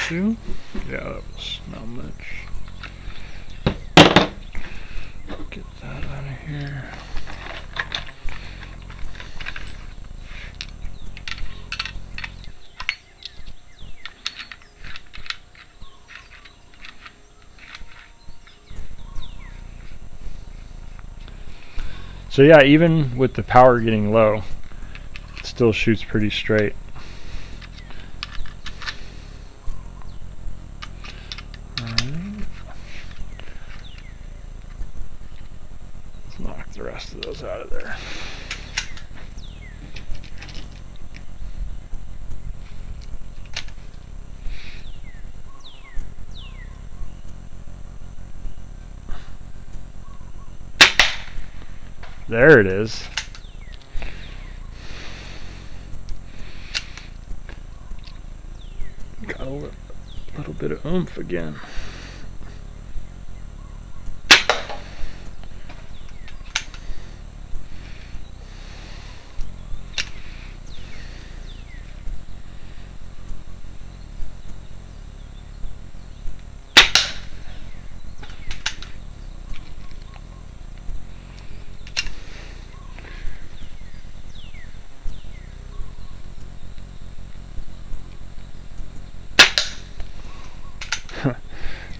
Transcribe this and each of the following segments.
2. Yeah, that was not much. Get that out of here. So yeah, even with the power getting low, it still shoots pretty straight. Let's knock the rest of those out of there. There it is. Got a little bit of oomph again.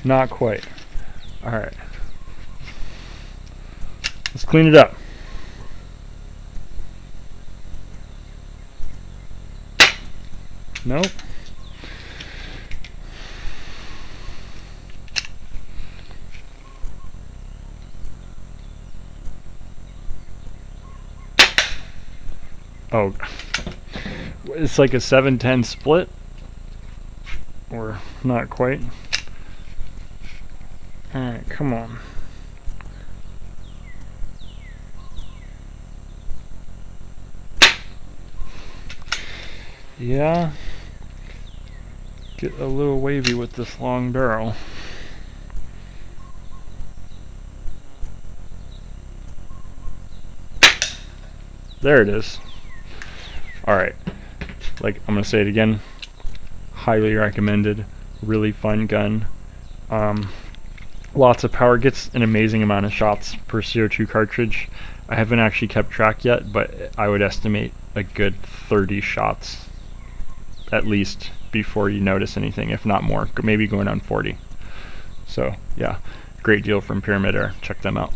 Not quite. Alright. Let's clean it up. Nope. Oh. It's like a 7-10 split. Or not quite. Alright, come on. Yeah. Get a little wavy with this long barrel. There it is. Alright. Like, I'm going to say it again. Highly recommended. Really fun gun. Lots of power. Gets an amazing amount of shots per CO2 cartridge. I haven't actually kept track yet, but I would estimate a good 30 shots at least before you notice anything, if not more. Maybe going on 40. So yeah, great deal from Pyramid Air. Check them out.